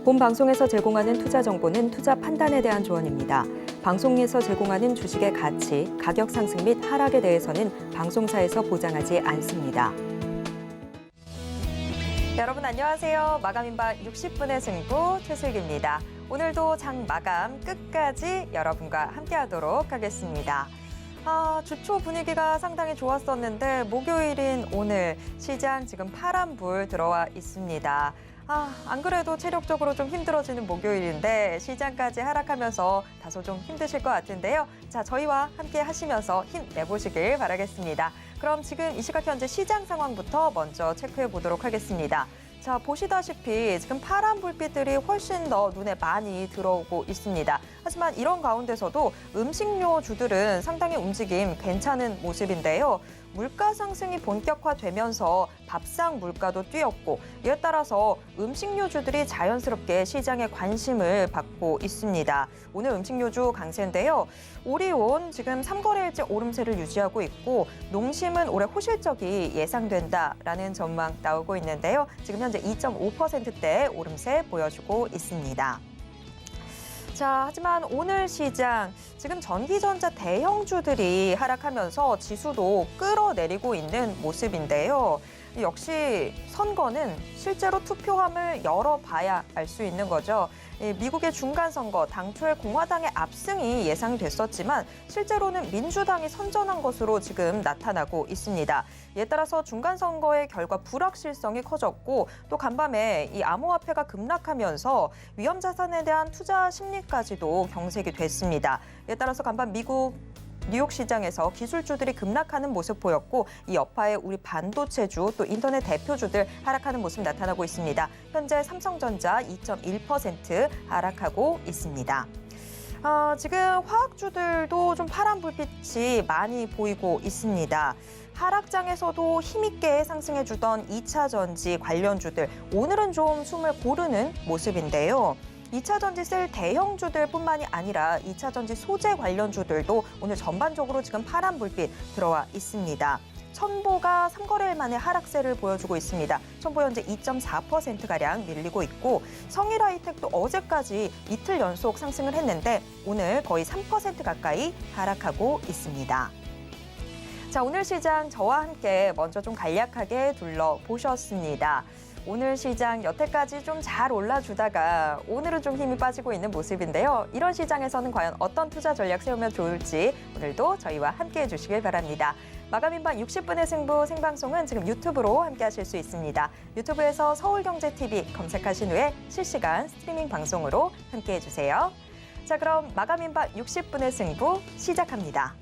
본 방송에서 제공하는 투자 정보는 투자 판단에 대한 조언입니다. 방송에서 제공하는 주식의 가치, 가격 상승 및 하락에 대해서는 방송사에서 보장하지 않습니다. 여러분 안녕하세요. 마감인박 60분의 승부 최슬기입니다. 오늘도 장 마감 끝까지 여러분과 함께하도록 하겠습니다. 주초 분위기가 상당히 좋았었는데 목요일인 오늘 시장 지금 파란불 들어와 있습니다. 안 그래도 체력적으로 좀 힘들어지는 목요일인데 시장까지 하락하면서 다소 좀 힘드실 것 같은데요. 자, 저희와 함께 하시면서 힘내보시길 바라겠습니다. 그럼 지금 이 시각 현재 시장 상황부터 먼저 체크해 보도록 하겠습니다. 자, 보시다시피 지금 파란 불빛들이 훨씬 더 눈에 많이 들어오고 있습니다. 하지만 이런 가운데서도 음식료주들은 상당히 움직임 괜찮은 모습인데요. 물가 상승이 본격화되면서 밥상 물가도 뛰었고 이에 따라서 음식료주들이 자연스럽게 시장의 관심을 받고 있습니다. 오늘 음식료주 강세인데요. 오리온 지금 3거래일째 오름세를 유지하고 있고 농심은 올해 호실적이 예상된다라는 전망 나오고 있는데요. 지금 현재 2.5%대 오름세 보여주고 있습니다. 자, 하지만 오늘 시장 지금 전기전자 대형주들이 하락하면서 지수도 끌어내리고 있는 모습인데요. 역시 선거는 실제로 투표함을 열어봐야 알 수 있는 거죠. 미국의 중간선거, 당초에 공화당의 압승이 예상됐었지만 실제로는 민주당이 선전한 것으로 지금 나타나고 있습니다. 이에 따라서 중간선거의 결과 불확실성이 커졌고 또 간밤에 이 암호화폐가 급락하면서 위험자산에 대한 투자 심리까지도 경색이 됐습니다. 이에 따라서 간밤 미국 뉴욕 시장에서 기술주들이 급락하는 모습 보였고 이 여파에 우리 반도체주 또 인터넷 대표주들 하락하는 모습 나타나고 있습니다. 현재 삼성전자 2.1% 하락하고 있습니다. 지금 화학주들도 좀 파란 불빛이 많이 보이고 있습니다. 하락장에서도 힘있게 상승해주던 2차 전지 관련주들 오늘은 좀 숨을 고르는 모습인데요. 2차 전지 셀 대형주들 뿐만이 아니라 2차 전지 소재 관련주들도 오늘 전반적으로 지금 파란 불빛 들어와 있습니다. 첨보가 3거래일 만에 하락세를 보여주고 있습니다. 첨보 현재 2.4%가량 밀리고 있고 성일하이텍도 어제까지 이틀 연속 상승을 했는데 오늘 거의 3% 가까이 하락하고 있습니다. 자, 오늘 시장 저와 함께 먼저 좀 간략하게 둘러보셨습니다. 오늘 시장 여태까지 좀 잘 올라주다가 오늘은 좀 힘이 빠지고 있는 모습인데요. 이런 시장에서는 과연 어떤 투자 전략 세우면 좋을지 오늘도 저희와 함께해 주시길 바랍니다. 마감인박 60분의 승부 생방송은 지금 유튜브로 함께 하실 수 있습니다. 유튜브에서 서울경제TV 검색하신 후에 실시간 스트리밍 방송으로 함께해 주세요. 자, 그럼 마감인박 60분의 승부 시작합니다.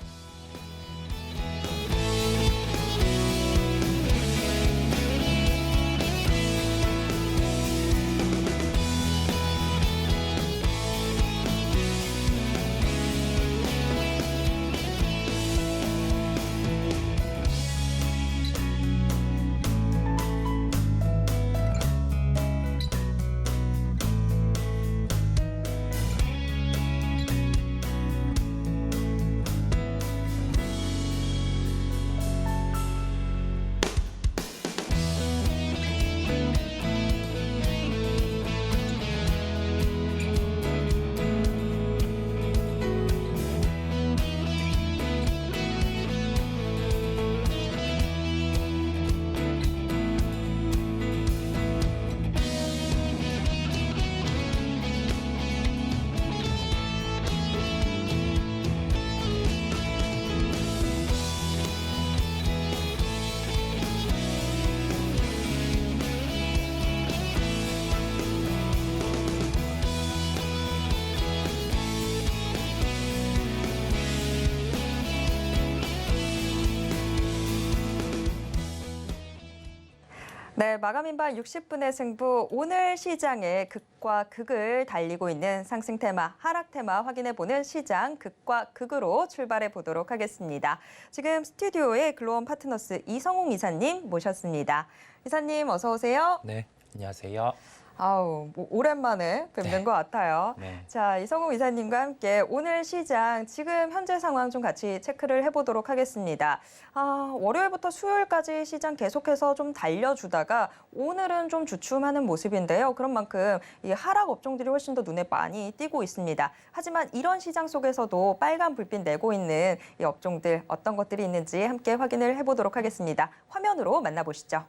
네, 마감인박 60분의 승부, 오늘 시장의 극과 극을 달리고 있는 상승 테마, 하락 테마 확인해보는 시장 극과 극으로 출발해 보도록 하겠습니다. 지금 스튜디오에 글로원 파트너스 이성웅 이사님 모셨습니다. 이사님 어서 오세요. 네, 안녕하세요. 아우, 뭐 오랜만에 뵙는 것 같아요. 네. 자, 이성우 이사님과 함께 오늘 시장 지금 현재 상황 좀 같이 체크를 해보도록 하겠습니다. 월요일부터 수요일까지 시장 계속해서 좀 달려주다가 오늘은 좀 주춤하는 모습인데요. 그런 만큼 이 하락 업종들이 훨씬 더 눈에 많이 띄고 있습니다. 하지만 이런 시장 속에서도 빨간 불빛 내고 있는 이 업종들 어떤 것들이 있는지 함께 확인을 해보도록 하겠습니다. 화면으로 만나보시죠.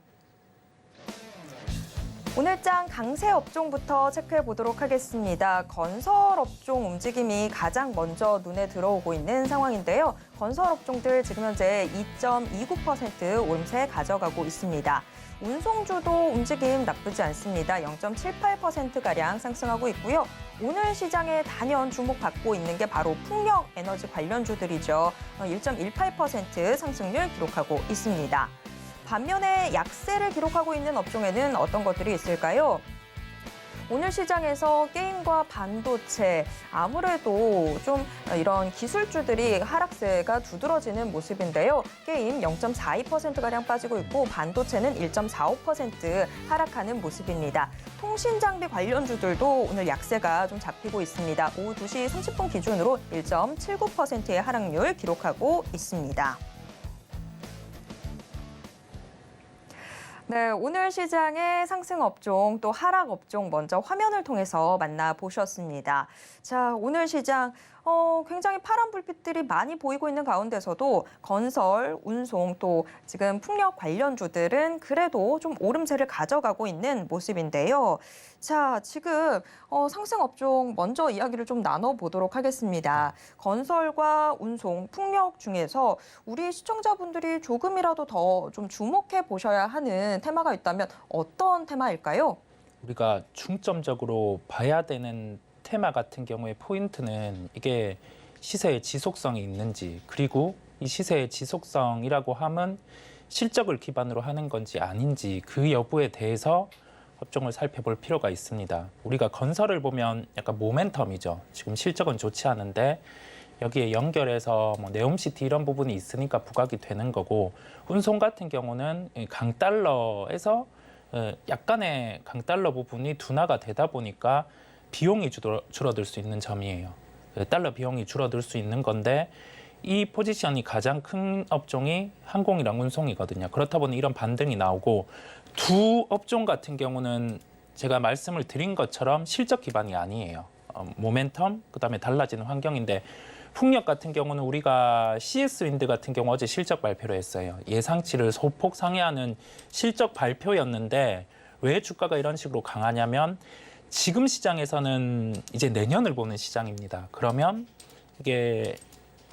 오늘장 강세 업종부터 체크해 보도록 하겠습니다. 건설 업종 움직임이 가장 먼저 눈에 들어오고 있는 상황인데요. 건설 업종들 지금 현재 2.29% 오름세 가져가고 있습니다. 운송주도 움직임 나쁘지 않습니다. 0.78%가량 상승하고 있고요. 오늘 시장에 단연 주목받고 있는 게 바로 풍력 에너지 관련주들이죠. 1.18% 상승률 기록하고 있습니다. 반면에 약세를 기록하고 있는 업종에는 어떤 것들이 있을까요? 오늘 시장에서 게임과 반도체, 아무래도 좀 이런 기술주들이 하락세가 두드러지는 모습인데요. 게임 0.42%가량 빠지고 있고 반도체는 1.45% 하락하는 모습입니다. 통신장비 관련주들도 오늘 약세가 좀 잡히고 있습니다. 오후 2시 30분 기준으로 1.79%의 하락률 기록하고 있습니다. 네, 오늘 시장의 상승 업종 또 하락 업종 먼저 화면을 통해서 만나보셨습니다. 자, 오늘 시장 굉장히 파란 불빛들이 많이 보이고 있는 가운데서도 건설, 운송 또 지금 풍력 관련주들은 그래도 좀 오름세를 가져가고 있는 모습인데요. 자, 지금 상승 업종 먼저 이야기를 좀 나눠보도록 하겠습니다. 건설과 운송, 풍력 중에서 우리 시청자분들이 조금이라도 더 좀 주목해 보셔야 하는 테마가 있다면 어떤 테마일까요? 우리가 중점적으로 봐야 되는 테마 같은 경우에 포인트는 이게 시세의 지속성이 있는지, 그리고 이 시세의 지속성이라고 하면 실적을 기반으로 하는 건지 아닌지 그 여부에 대해서 업종을 살펴볼 필요가 있습니다. 우리가 건설을 보면 약간 모멘텀이죠. 지금 실적은 좋지 않은데 여기에 연결해서 뭐 네옴시티 이런 부분이 있으니까 부각이 되는 거고, 운송 같은 경우는 강달러에서 약간의 강달러 부분이 둔화가 되다 보니까 비용이 줄어들 수 있는 점이에요. 달러 비용이 줄어들 수 있는 건데 이 포지션이 가장 큰 업종이 항공이랑 운송이거든요. 그렇다 보니 이런 반등이 나오고, 두 업종 같은 경우는 제가 말씀을 드린 것처럼 실적 기반이 아니에요. 모멘텀, 그다음에 달라지는 환경인데, 풍력 같은 경우는 우리가 CS 윈드 같은 경우 어제 실적 발표를 했어요. 예상치를 소폭 상회하는 실적 발표였는데 왜 주가가 이런 식으로 강하냐면 지금 시장에서는 이제 내년을 보는 시장입니다. 그러면 이게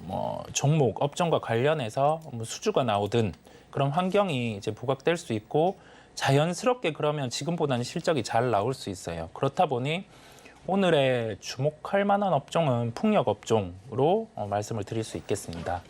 뭐 종목, 업종과 관련해서 뭐 수주가 나오든 그런 환경이 이제 부각될 수 있고, 자연스럽게 그러면 지금보다는 실적이 잘 나올 수 있어요. 그렇다 보니 오늘의 주목할 만한 업종은 풍력 업종으로 말씀을 드릴 수 있겠습니다.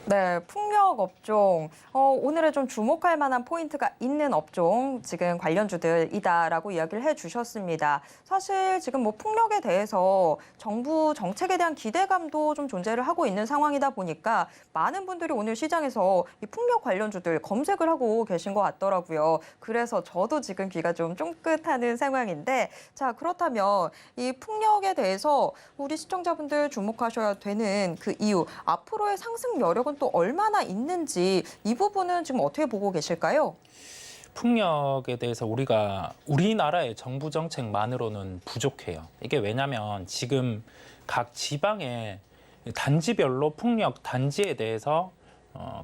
네, 풍력 업종. 오늘에 좀 주목할 만한 포인트가 있는 업종, 지금 관련주들이다라고 이야기를 해주셨습니다. 사실 지금 뭐 풍력에 대해서 정부 정책에 대한 기대감도 좀 존재를 하고 있는 상황이다 보니까 많은 분들이 오늘 시장에서 이 풍력 관련주들 검색을 하고 계신 것 같더라고요. 그래서 저도 지금 귀가 좀 쫑긋하는 상황인데, 자, 그렇다면 이 풍력에 대해서 우리 시청자분들 주목하셔야 되는 그 이유, 앞으로의 상승 여력은 또 얼마나 있는지 이 부분은 지금 어떻게 보고 계실까요? 풍력에 대해서 우리나라의 정부 정책만으로는 부족해요. 이게 왜냐하면 지금 각 지방의 단지별로 풍력 단지에 대해서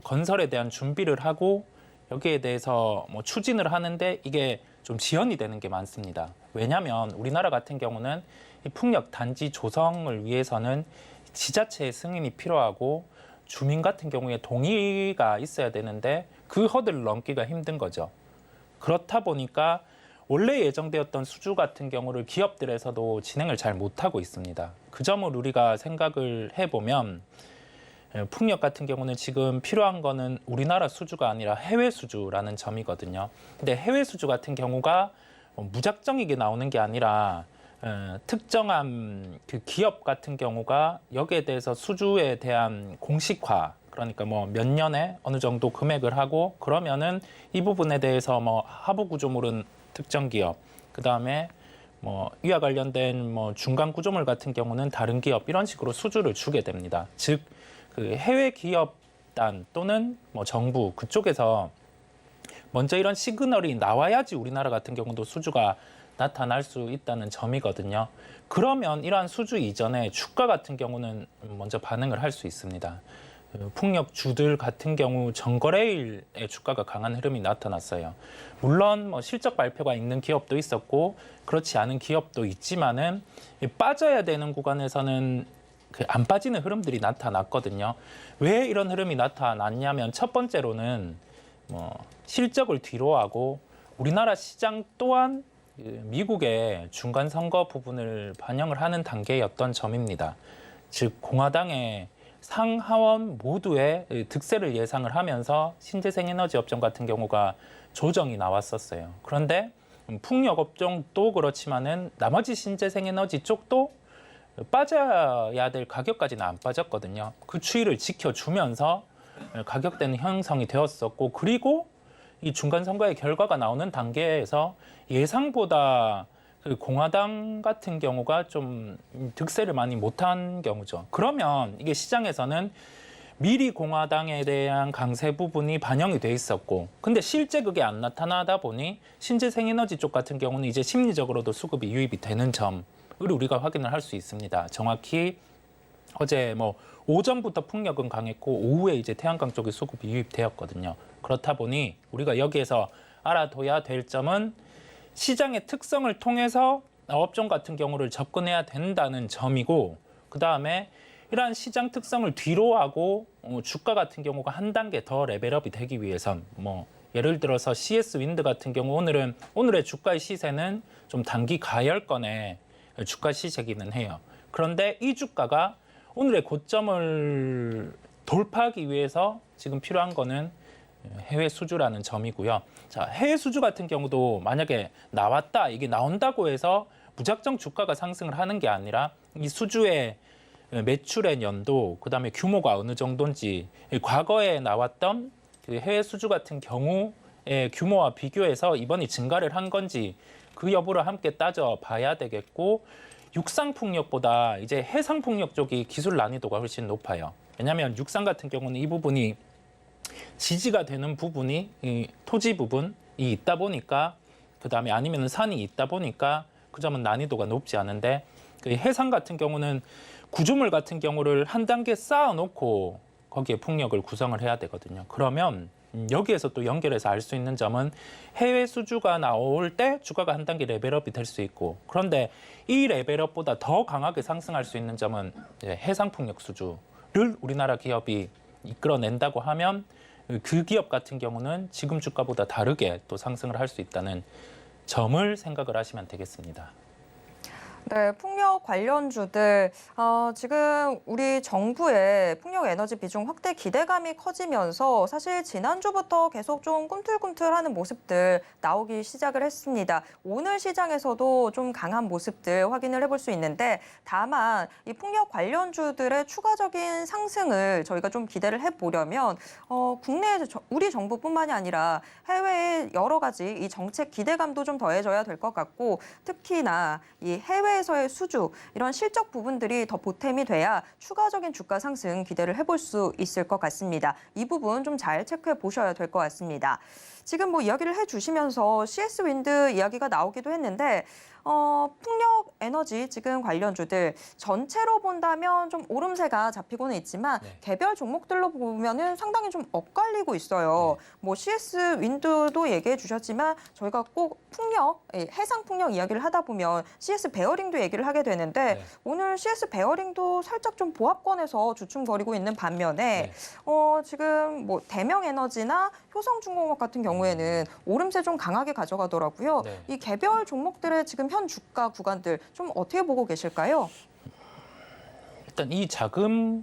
건설에 대한 준비를 하고 여기에 대해서 뭐 추진을 하는데 이게 좀 지연이 되는 게 많습니다. 왜냐하면 우리나라 같은 경우는 이 풍력 단지 조성을 위해서는 지자체의 승인이 필요하고 주민 같은 경우에 동의가 있어야 되는데 그 허들을 넘기가 힘든 거죠. 그렇다 보니까 원래 예정되었던 수주 같은 경우를 기업들에서도 진행을 잘 못하고 있습니다. 그 점을 우리가 생각을 해보면 풍력 같은 경우는 지금 필요한 거는 우리나라 수주가 아니라 해외 수주라는 점이거든요. 근데 해외 수주 같은 경우가 무작정이게 나오는 게 아니라 특정한 그 기업 같은 경우가 여기에 대해서 수주에 대한 공식화, 그러니까 뭐 몇 년에 어느 정도 금액을 하고 그러면은 이 부분에 대해서 뭐 하부 구조물은 특정 기업, 그다음에 이와 관련된 중간 구조물 같은 경우는 다른 기업 이런 식으로 수주를 주게 됩니다. 즉 그 해외 기업단 또는 정부 그쪽에서 먼저 이런 시그널이 나와야지 우리나라 같은 경우도 수주가 나타날 수 있다는 점이거든요. 그러면 이러한 수주 이전에 주가 같은 경우는 먼저 반응을 할 수 있습니다. 풍력주들 같은 경우 전거래일에 주가가 강한 흐름이 나타났어요. 물론 실적 발표가 있는 기업도 있었고 그렇지 않은 기업도 있지만은 빠져야 되는 구간에서는 안 빠지는 흐름들이 나타났거든요. 왜 이런 흐름이 나타났냐면 첫 번째로는 실적을 뒤로하고 우리나라 시장 또한 미국의 중간 선거 부분을 반영을 하는 단계였던 점입니다. 즉 공화당의 상하원 모두의 득세를 예상을 하면서 신재생에너지 업종 같은 경우가 조정이 나왔었어요. 그런데 풍력 업종도 그렇지만은 나머지 신재생에너지 쪽도 빠져야 될 가격까지는 안 빠졌거든요. 그 추이를 지켜주면서 가격대는 형성이 되었었고, 그리고 이 중간 선거의 결과가 나오는 단계에서 예상보다 그 공화당 같은 경우가 좀 득세를 많이 못한 경우죠. 그러면 이게 시장에서는 미리 공화당에 대한 강세 부분이 반영이 돼 있었고, 근데 실제 그게 안 나타나다 보니 신재생에너지 쪽 같은 경우는 이제 심리적으로도 수급이 유입이 되는 점을 우리가 확인을 할 수 있습니다. 정확히 어제 오전부터 풍력은 강했고 오후에 이제 태양광 쪽에 수급이 유입되었거든요. 그렇다 보니 우리가 여기에서 알아둬야 될 점은 시장의 특성을 통해서 업종 같은 경우를 접근해야 된다는 점이고, 그 다음에 이러한 시장 특성을 뒤로 하고 주가 같은 경우가 한 단계 더 레벨업이 되기 위해선 예를 들어서 CS 윈드 같은 경우 오늘의 주가의 시세는 좀 단기 가열권의 주가 시세기는 해요. 그런데 이 주가가 오늘의 고점을 돌파하기 위해서 지금 필요한 거는 해외 수주라는 점이고요. 자, 해외 수주 같은 경우도 만약에 나왔다, 이게 나온다고 해서 무작정 주가가 상승을 하는 게 아니라 이 수주의 매출의 연도, 그다음에 규모가 어느 정도인지, 과거에 나왔던 그 해외 수주 같은 경우의 규모와 비교해서 이번이 증가를 한 건지 그 여부를 함께 따져봐야 되겠고, 육상 풍력보다 이제 해상 풍력 쪽이 기술 난이도가 훨씬 높아요. 왜냐하면 육상 같은 경우는 이 부분이 지지가 되는 부분이 이 토지 부분이 있다 보니까, 그다음에 아니면 산이 있다 보니까 그 점은 난이도가 높지 않은데, 그 해상 같은 경우는 구조물 같은 경우를 한 단계 쌓아놓고 거기에 풍력을 구성을 해야 되거든요. 그러면 여기에서 또 연결해서 알 수 있는 점은 해외 수주가 나올 때 주가가 한 단계 레벨업이 될 수 있고, 그런데 이 레벨업보다 더 강하게 상승할 수 있는 점은 해상 풍력 수주를 우리나라 기업이 이끌어낸다고 하면 그 기업 같은 경우는 지금 주가보다 다르게 또 상승을 할 수 있다는 점을 생각을 하시면 되겠습니다. 네, 풍력 관련주들 지금 우리 정부의 풍력 에너지 비중 확대 기대감이 커지면서 사실 지난주부터 계속 좀 꿈틀꿈틀하는 모습들 나오기 시작을 했습니다. 오늘 시장에서도 좀 강한 모습들 확인을 해볼 수 있는데, 다만 이 풍력 관련주들의 추가적인 상승을 저희가 좀 기대를 해보려면 국내 우리 정부뿐만이 아니라 해외의 여러 가지 이 정책 기대감도 좀 더해져야 될 것 같고, 특히나 이 해외에서의 수주, 이런 실적 부분들이 더 보탬이 돼야 추가적인 주가 상승 기대를 해볼 수 있을 것 같습니다. 이 부분 좀 잘 체크해 보셔야 될 것 같습니다. 지금 이야기를 해주시면서 CS 윈드 이야기가 나오기도 했는데, 풍력 에너지 지금 관련주들 전체로 본다면 좀 오름세가 잡히고는 있지만 개별 종목들로 보면은 상당히 좀 엇갈리고 있어요. CS 윈드도 얘기해 주셨지만 저희가 꼭 풍력, 해상 풍력 이야기를 하다 보면 CS 베어링도 얘기를 하게 되는데, 오늘 CS 베어링도 살짝 좀 보합권에서 주춤거리고 있는 반면에 지금 대명 에너지나 효성중공업 같은 경우에는 오름세 좀 강하게 가져가더라고요. 이 개별 종목들의 지금 현 주가 구간들 좀 어떻게 보고 계실까요? 일단 이 자금이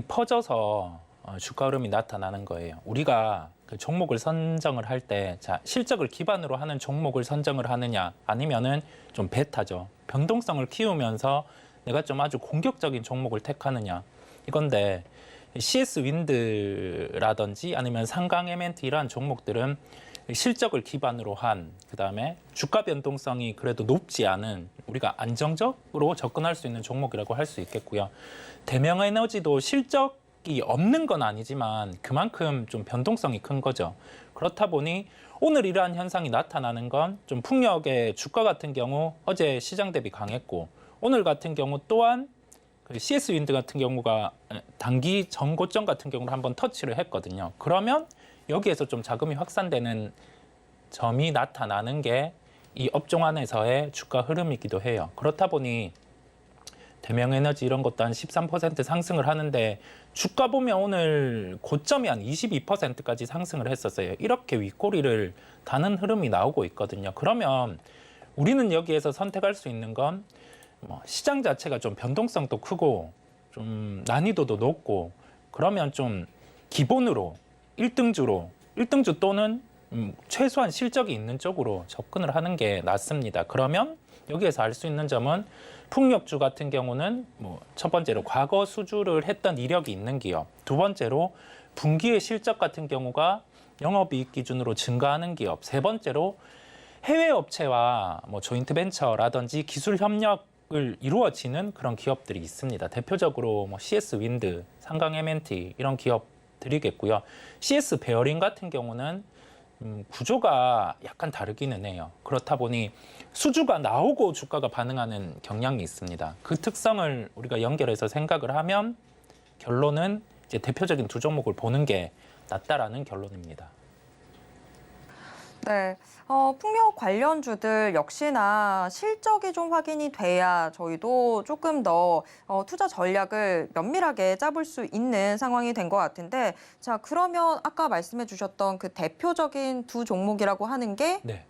퍼져서 주가 흐름이 나타나는 거예요. 우리가 그 종목을 선정을 할 때, 자, 실적을 기반으로 하는 종목을 선정을 하느냐, 아니면은 좀 베타죠. 변동성을 키우면서 내가 좀 아주 공격적인 종목을 택하느냐, 이건데, CS 윈드라든지 아니면 상강 M&T 이러한 종목들은 실적을 기반으로 한 그다음에 주가 변동성이 그래도 높지 않은 우리가 안정적으로 접근할 수 있는 종목이라고 할 수 있겠고요. 대명에너지도 실적이 없는 건 아니지만 그만큼 좀 변동성이 큰 거죠. 그렇다 보니 오늘 이러한 현상이 나타나는 건 좀 풍력의 주가 같은 경우 어제 시장 대비 강했고 오늘 같은 경우 또한 그 CS 윈드 같은 경우가 단기 전고점 같은 경우를 한번 터치를 했거든요. 그러면 여기에서 좀 자금이 확산되는 점이 나타나는 게 이 업종 안에서의 주가 흐름이기도 해요. 그렇다 보니 대명에너지 이런 것도 한 13% 상승을 하는데 주가 보면 오늘 고점이 한 22%까지 상승을 했었어요. 이렇게 윗꼬리를 다는 흐름이 나오고 있거든요. 그러면 우리는 여기에서 선택할 수 있는 건 시장 자체가 좀 변동성도 크고 좀 난이도도 높고 그러면 좀 기본으로 1등주 또는 최소한 실적이 있는 쪽으로 접근을 하는 게 낫습니다. 그러면 여기에서 알 수 있는 점은 풍력주 같은 경우는 첫 번째로 과거 수주를 했던 이력이 있는 기업, 두 번째로 분기의 실적 같은 경우가 영업이익 기준으로 증가하는 기업, 세 번째로 해외 업체와 조인트 벤처라든지 기술 협력을 이루어지는 그런 기업들이 있습니다. 대표적으로 CS 윈드, 상강 M&T 이런 기업들이겠고요. CS 베어링 같은 경우는 구조가 약간 다르기는 해요. 그렇다 보니 수주가 나오고 주가가 반응하는 경향이 있습니다. 그 특성을 우리가 연결해서 생각을 하면 결론은 이제 대표적인 두 종목을 보는 게 낫다라는 결론입니다. 네, 풍력 관련주들 역시나 실적이 좀 확인이 돼야 저희도 조금 더 투자 전략을 면밀하게 짜볼 수 있는 상황이 된 것 같은데, 자, 그러면 아까 말씀해 주셨던 그 대표적인 두 종목이라고 하는 게 네.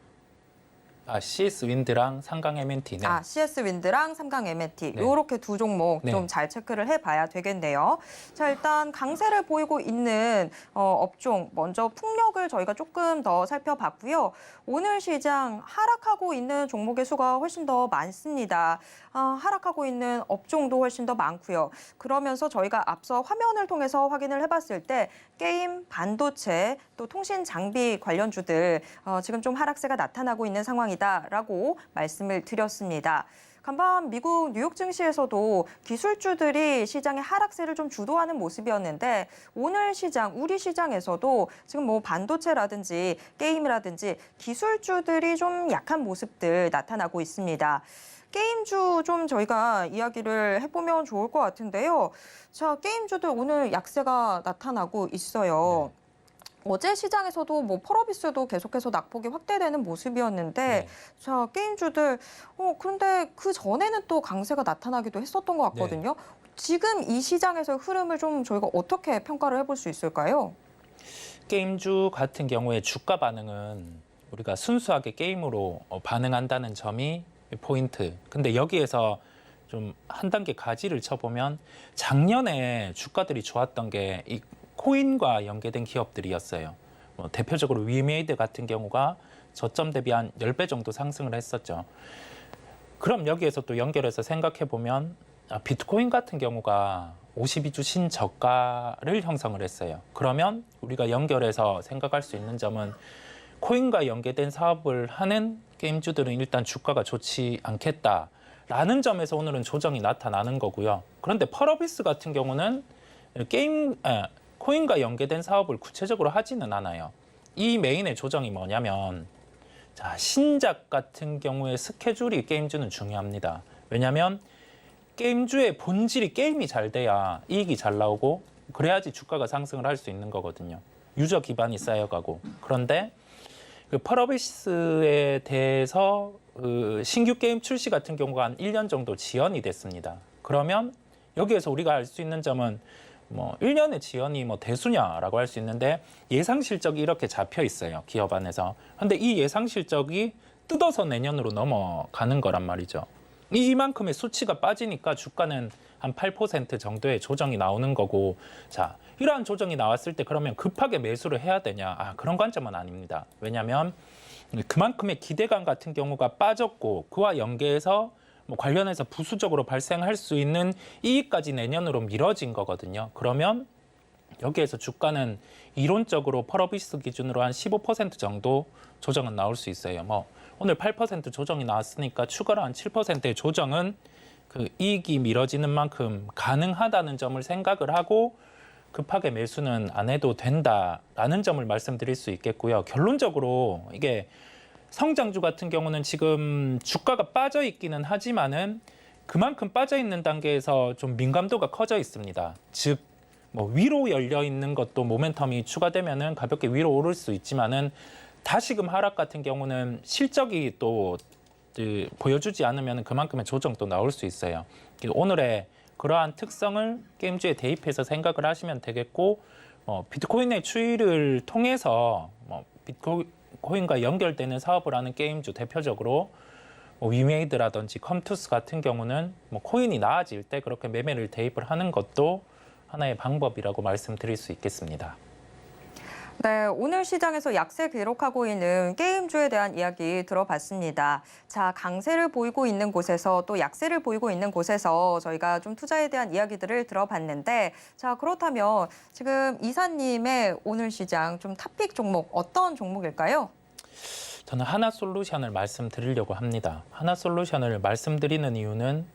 CS 윈드랑 상강 M&T네. CS 윈드랑 삼강 M&T 네. 요렇게 두 종목 네. 좀 잘 체크를 해봐야 되겠네요. 자, 일단 강세를 보이고 있는 업종 먼저 풍력을 저희가 조금 더 살펴봤고요. 오늘 시장 하락하고 있는 종목의 수가 훨씬 더 많습니다. 하락하고 있는 업종도 훨씬 더 많고요. 그러면서 저희가 앞서 화면을 통해서 확인을 해봤을 때 게임, 반도체, 또 통신 장비 관련주들 지금 좀 하락세가 나타나고 있는 상황이다라고 말씀을 드렸습니다. 간밤 미국 뉴욕 증시에서도 기술주들이 시장의 하락세를 좀 주도하는 모습이었는데 오늘 시장, 우리 시장에서도 지금 반도체라든지 게임이라든지 기술주들이 좀 약한 모습들 나타나고 있습니다. 게임주 좀 저희가 이야기를 해보면 좋을 것 같은데요. 자, 게임주들 오늘 약세가 나타나고 있어요. 네. 어제 시장에서도 펄어비스도 계속해서 낙폭이 확대되는 모습이었는데 네. 자, 게임주들 그런데 그 전에는 또 강세가 나타나기도 했었던 것 같거든요. 지금 이 시장에서의 흐름을 좀 저희가 어떻게 평가를 해볼 수 있을까요? 게임주 같은 경우에 주가 반응은 우리가 순수하게 게임으로 반응한다는 점이 포인트. 근데 여기에서 좀 한 단계 가지를 쳐보면 작년에 주가들이 좋았던 게 이 코인과 연계된 기업들이었어요. 대표적으로 위메이드 같은 경우가 저점 대비 한 10배 정도 상승을 했었죠. 그럼 여기에서 또 연결해서 생각해보면 비트코인 같은 경우가 52주 신저가를 형성을 했어요. 그러면 우리가 연결해서 생각할 수 있는 점은 코인과 연계된 사업을 하는 게임주들은 일단 주가가 좋지 않겠다라는 점에서 오늘은 조정이 나타나는 거고요. 그런데 펄어비스 같은 경우는 코인과 연계된 사업을 구체적으로 하지는 않아요. 이 메인의 조정이 뭐냐면 자, 신작 같은 경우에 스케줄이 게임주는 중요합니다. 왜냐하면 게임주의 본질이 게임이 잘 돼야 이익이 잘 나오고 그래야지 주가가 상승을 할 수 있는 거거든요. 유저 기반이 쌓여가고. 그런데 그 펄어비스에 대해서 그 신규 게임 출시 같은 경우가 한 1년 정도 지연이 됐습니다. 그러면 여기에서 우리가 알 수 있는 점은 1년의 지연이 대수냐라고 할 수 있는데 예상 실적이 이렇게 잡혀 있어요. 기업 안에서. 근데 이 예상 실적이 뜯어서 내년으로 넘어가는 거란 말이죠. 이만큼의 수치가 빠지니까 주가는 한 8% 정도의 조정이 나오는 거고, 자, 이러한 조정이 나왔을 때 그러면 급하게 매수를 해야 되냐? 그런 관점은 아닙니다. 왜냐하면 그만큼의 기대감 같은 경우가 빠졌고 그와 연계해서 관련해서 부수적으로 발생할 수 있는 이익까지 내년으로 미뤄진 거거든요. 그러면 여기에서 주가는 이론적으로 펄어비스 기준으로 한 15% 정도 조정은 나올 수 있어요. 뭐 오늘 8% 조정이 나왔으니까 추가로 한 7%의 조정은 그 이익이 미뤄지는 만큼 가능하다는 점을 생각을 하고 급하게 매수는 안 해도 된다라는 점을 말씀드릴 수 있겠고요. 결론적으로 이게 성장주 같은 경우는 지금 주가가 빠져 있기는 하지만은 그만큼 빠져 있는 단계에서 좀 민감도가 커져 있습니다. 즉, 뭐 위로 열려 있는 것도 모멘텀이 추가되면은 가볍게 위로 오를 수 있지만은 다시금 하락 같은 경우는 실적이 또 보여주지 않으면 그만큼의 조정도 나올 수 있어요. 오늘의 그러한 특성을 게임주에 대입해서 생각을 하시면 되겠고, 비트코인의 추이를 통해서 비트코인과 연결되는 사업을 하는 게임주 대표적으로 위메이드라든지 컴투스 같은 경우는 코인이 나아질 때 그렇게 매매를 대입을 하는 것도 하나의 방법이라고 말씀드릴 수 있겠습니다. 네, 오늘 시장에서 약세 기록하고 있는 게임주에 대한 이야기 들어봤습니다. 자, 강세를 보이고 있는 곳에서 또 약세를 보이고 있는 곳에서 저희가 좀 투자에 대한 이야기들을 들어봤는데, 자, 그렇다면 지금 이사님의 오늘 시장 좀 탑픽 종목 어떤 종목일까요? 저는 하나솔루션을 말씀드리려고 합니다. 하나솔루션을 말씀드리는 이유는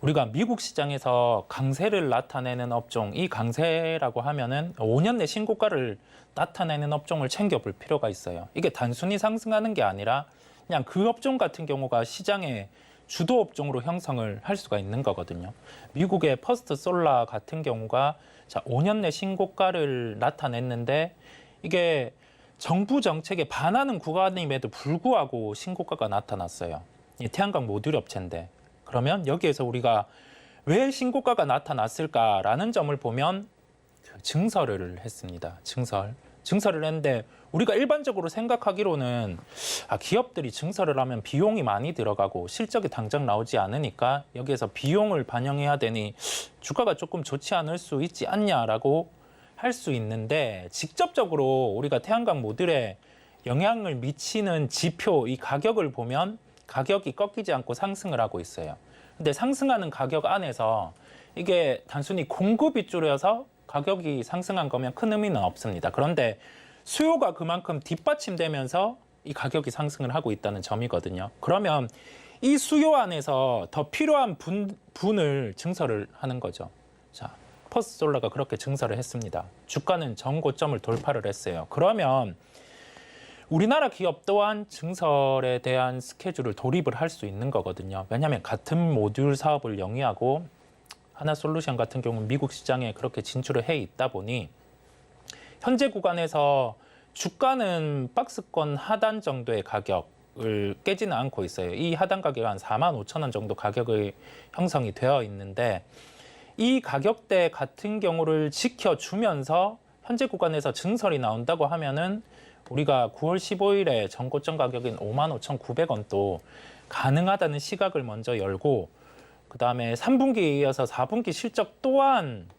우리가 미국 시장에서 강세를 나타내는 업종, 이 강세라고 하면은 5년 내 신고가를 나타내는 업종을 챙겨볼 필요가 있어요. 이게 단순히 상승하는 게 아니라 그냥 그 업종 같은 경우가 시장의 주도 업종으로 형성을 할 수가 있는 거거든요. 미국의 퍼스트 솔라 같은 경우가 5년 내 신고가를 나타냈는데 이게 정부 정책에 반하는 구간임에도 불구하고 신고가가 나타났어요. 이 태양광 모듈 업체인데 그러면 여기에서 우리가 왜 신고가가 나타났을까라는 점을 보면 증설을 했습니다. 증설을 했는데 우리가 일반적으로 생각하기로는 기업들이 증설을 하면 비용이 많이 들어가고 실적이 당장 나오지 않으니까 여기에서 비용을 반영해야 되니 주가가 조금 좋지 않을 수 있지 않냐라고 할 수 있는데 직접적으로 우리가 태양광 모듈에 영향을 미치는 지표, 이 가격을 보면 가격이 꺾이지 않고 상승을 하고 있어요. 근데 상승하는 가격 안에서 이게 단순히 공급이 줄여서 가격이 상승한 거면 큰 의미는 없습니다. 그런데 수요가 그만큼 뒷받침되면서 이 가격이 상승을 하고 있다는 점이거든요. 그러면 이 수요 안에서 더 필요한 분을 증설을 하는 거죠. 자, 퍼스트솔라가 그렇게 증설을 했습니다. 주가는 전고점을 돌파를 했어요. 그러면 우리나라 기업 또한 증설에 대한 스케줄을 돌입을 할 수 있는 거거든요. 왜냐하면 같은 모듈 사업을 영위하고 하나솔루션 같은 경우는 미국 시장에 그렇게 진출을 해 있다 보니 현재 구간에서 주가는 박스권 하단 정도의 가격을 깨지는 않고 있어요. 이 하단 가격이 한 45,000원 정도 가격의 형성이 되어 있는데 이 가격대 같은 경우를 지켜주면서 현재 구간에서 증설이 나온다고 하면은 우리가 9월 15일에 전고점 가격인 55,900원도 가능하다는 시각을 먼저 열고 그다음에 3분기에 이어서 4분기 실적 또한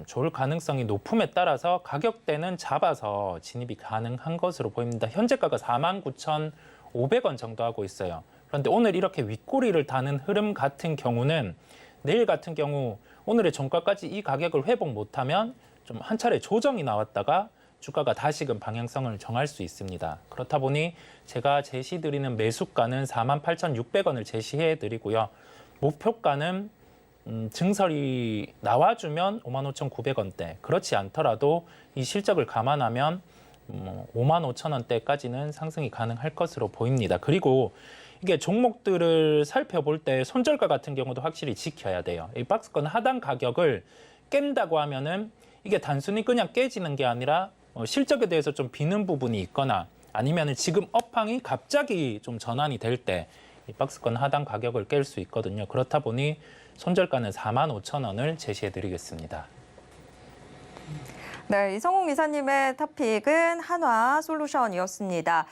좋을 가능성이 높음에 따라서 가격대는 잡아서 진입이 가능한 것으로 보입니다. 현재가가 49,500원 정도 하고 있어요. 그런데 오늘 이렇게 윗꼬리를 다는 흐름 같은 경우는 내일 같은 경우 오늘의 종가까지 이 가격을 회복 못하면 좀 한 차례 조정이 나왔다가 주가가 다시금 방향성을 정할 수 있습니다. 그렇다 보니 제가 제시드리는 매수가는 48,600원을 제시해 드리고요. 목표가는 증설이 나와주면 55,900원대. 그렇지 않더라도 이 실적을 감안하면 55,000원대까지는 상승이 가능할 것으로 보입니다. 그리고 이게 종목들을 살펴볼 때 손절가 같은 경우도 확실히 지켜야 돼요. 이 박스권 하단 가격을 깬다고 하면은 이게 단순히 그냥 깨지는 게 아니라 실적에 대해서 좀 비는 부분이 있거나 아니면 지금 업황이 갑자기 좀 전환이 될 때 이 박스권 하단 가격을 깰 수 있거든요. 그렇다 보니 손절가는 45,000원을 제시해 드리겠습니다. 네, 이성웅 이사님의 탑픽은 한화솔루션이었습니다.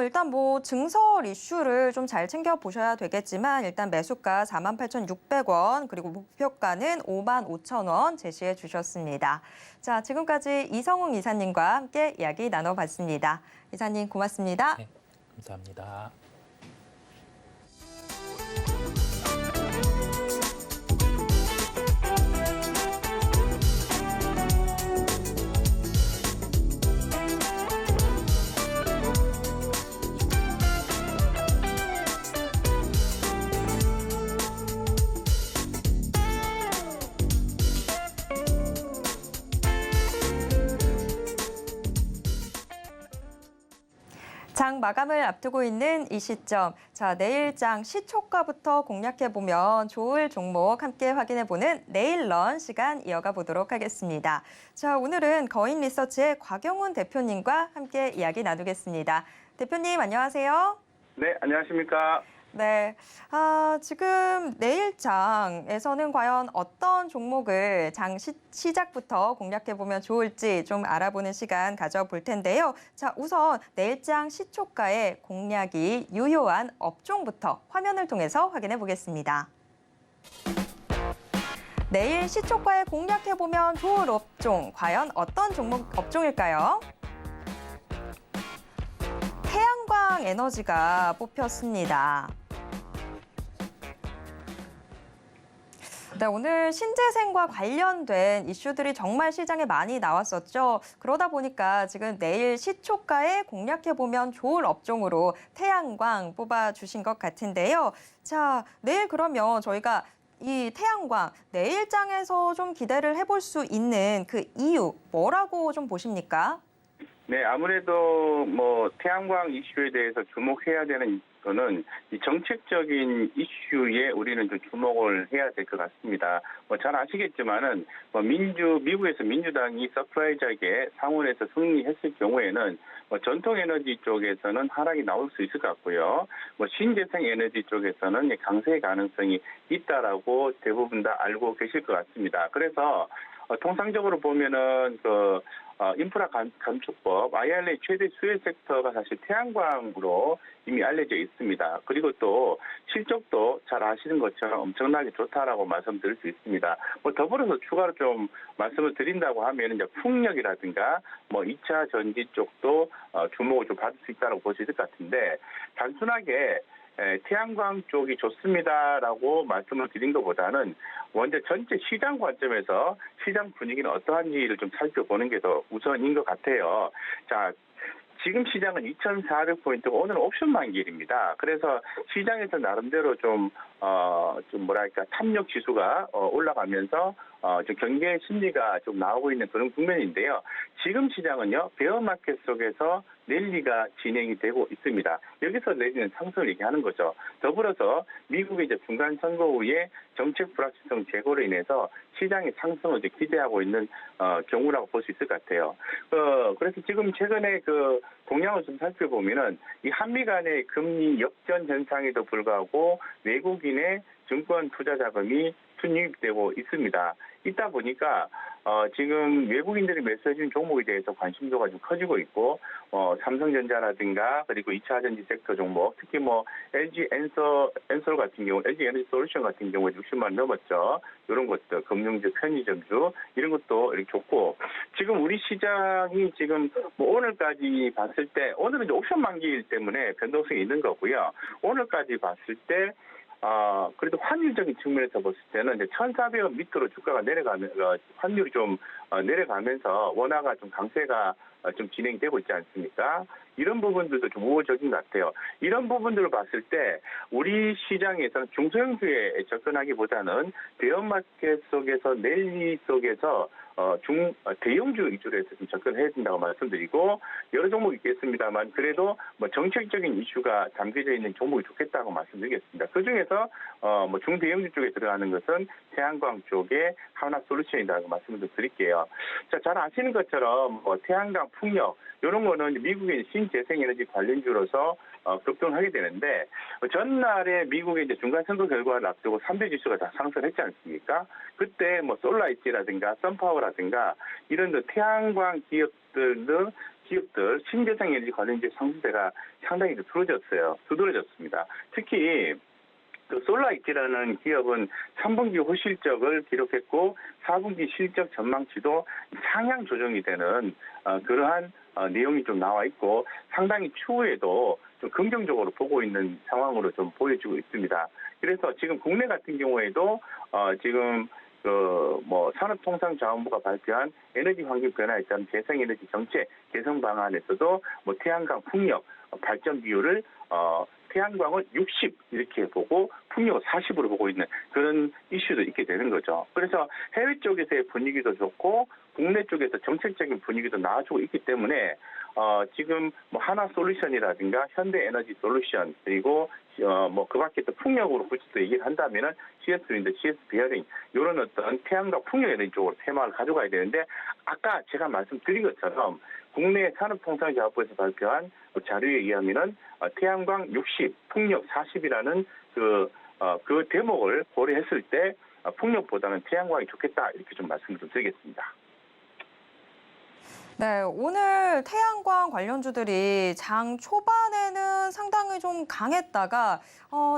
일단 뭐 증설 이슈를 좀 잘 챙겨 보셔야 되겠지만 일단 매수가 48,600원 그리고 목표가는 55,000원 제시해 주셨습니다. 자, 지금까지 이성웅 이사님과 함께 이야기 나눠봤습니다. 이사님 고맙습니다. 네, 감사합니다. 장 마감을 앞두고 있는 이 시점, 자 내일 장 시초가부터 공략해보면 좋을 종목 함께 확인해보는 내일런 시간 이어가 보도록 하겠습니다. 자 오늘은 거인 리서치의 곽영훈 대표님과 함께 이야기 나누겠습니다. 대표님 안녕하세요. 네, 안녕하십니까. 네, 지금 내일 장에서는 과연 어떤 종목을 장 시작부터 공략해보면 좋을지 좀 알아보는 시간 가져볼 텐데요. 자, 우선 내일 장 시초가의 공략이 유효한 업종부터 화면을 통해서 확인해 보겠습니다. 내일 시초가에 공략해보면 좋을 업종, 과연 어떤 업종일까요? 태양광 에너지가 뽑혔습니다. 네, 오늘 신재생과 관련된 이슈들이 정말 시장에 많이 나왔었죠. 그러다 보니까 지금 내일 시초가에 공략해보면 좋을 업종으로 태양광 뽑아주신 것 같은데요. 자, 내일 그러면 저희가 이 태양광 내일장에서 좀 기대를 해볼 수 있는 그 이유 뭐라고 좀 보십니까? 네, 아무래도 뭐 태양광 이슈에 대해서 주목해야 되는 거는 이 정책적인 이슈에 우리는 좀 주목을 해야 될 것 같습니다. 뭐 잘 아시겠지만은 뭐 미국에서 민주당이 서프라이즈하게 상원에서 승리했을 경우에는 뭐 전통 에너지 쪽에서는 하락이 나올 수 있을 것 같고요. 뭐 신재생 에너지 쪽에서는 강세 가능성이 있다라고 대부분 다 알고 계실 것 같습니다. 그래서 통상적으로 보면은 인프라 감축법, IRA 최대 수혜 섹터가 사실 태양광으로 이미 알려져 있습니다. 그리고 또 실적도 잘 아시는 것처럼 엄청나게 좋다라고 말씀드릴 수 있습니다. 뭐 더불어서 추가로 좀 말씀을 드린다고 하면 이제 풍력이라든가 뭐 2차 전지 쪽도 주목을 좀 받을 수 있다고 볼 수 있을 것 같은데 단순하게 태양광 쪽이 좋습니다라고 말씀을 드린 것보다는 먼저 전체 시장 관점에서 시장 분위기는 어떠한지를 좀 살펴보는 게 더 우선인 것 같아요. 자, 지금 시장은 2,400포인트고 오늘은 옵션 만기일입니다. 그래서 시장에서 나름대로 좀 뭐랄까 탐욕 지수가 올라가면서 좀 경계 심리가 좀 나오고 있는 그런 국면인데요. 지금 시장은요, 베어마켓 속에서 랠리가 진행이 되고 있습니다. 여기서 내리는 상승을 얘기하는 거죠. 더불어서 미국의 이제 중간 선거 후에 정책 불확실성 제고로 인해서 시장의 상승을 이제 기대하고 있는 경우라고 볼 수 있을 것 같아요. 그래서 지금 최근에 동향을 좀 살펴보면은 이 한미 간의 금리 역전 현상에도 불구하고 외국인의 증권 투자 자금이 투입되고 있습니다. 있다 보니까 지금 외국인들이 매수해준 종목에 대해서 관심도가 좀 커지고 있고 삼성전자라든가 그리고 2차 전지 섹터 종목 특히 뭐 LG 엔솔 같은 경우 LG 에너지 솔루션 같은 경우에 60만 원 넘었죠. 이런 것들 금융주 편의점주 이런 것도 이렇게 좋고 지금 우리 시장이 지금 뭐 오늘까지 봤을 때 오늘은 이제 옵션 만기일 때문에 변동성이 있는 거고요. 오늘까지 봤을 때 그래도 환율적인 측면에서 봤을 때는 이제 1,400원 밑으로 주가가 환율이 좀 내려가면서 원화가 좀 강세가 좀 진행되고 있지 않습니까? 이런 부분들도 좀 우호적인 것 같아요. 이런 부분들을 봤을 때 우리 시장에서는 중소형주에 접근하기보다는 대형마켓 속에서 랠리 속에서 대형주 위주로 해서 좀 접근해야 된다고 말씀드리고 여러 종목이 있겠습니다만 그래도 뭐 정책적인 이슈가 담겨져 있는 종목이 좋겠다고 말씀드리겠습니다. 그중에서 뭐 중대형주 쪽에 들어가는 것은 태양광 쪽의 하나솔루션이라고 말씀을 좀 드릴게요. 자, 잘 아시는 것처럼 태양광, 풍력 이런 거는 미국의 신재생에너지 관련주로서 급등하게 되는데 전날에 미국의 이제 중간 선거 결과를 앞두고 3대 지수가 다 상승했지 않습니까? 그때 뭐 솔라이티라든가 선파워라든가 이런 태양광 기업들 신재생에너지 관련주 상승세가 상당히 두드러졌습니다. 특히 솔라이티라는 기업은 3분기 호실적을 기록했고 4분기 실적 전망치도 상향 조정이 되는 그러한 내용이 좀 나와 있고 상당히 추후에도 좀 긍정적으로 보고 있는 상황으로 좀 보여지고 있습니다. 그래서 지금 국내 같은 경우에도 지금 산업통상자원부가 발표한 에너지 환경 변화에 따른 재생에너지 정책 개선 방안에서도 뭐 태양광, 풍력 발전 비율을 태양광을 60 이렇게 보고 풍력을 40으로 보고 있는 그런 이슈도 있게 되는 거죠. 그래서 해외 쪽에서의 분위기도 좋고 국내 쪽에서 정책적인 분위기도 나아지고 있기 때문에 지금 뭐 하나솔루션이라든가 현대에너지솔루션 그리고 뭐 그 밖에 또 풍력으로 굳이 또 얘기를 한다면은 CS 윈드, CS 베어링 이런 어떤 태양과 풍력 에너지 쪽으로 테마를 가져가야 되는데 아까 제가 말씀드린 것처럼 국내 산업통상자원부에서 발표한 자료에 의하면은 태양광 60, 풍력 40이라는 그 대목을 고려했을 때 풍력보다는 태양광이 좋겠다 이렇게 좀 말씀을 좀 드리겠습니다. 네, 오늘 태양광 관련주들이 장 초반에는 상당히 좀 강했다가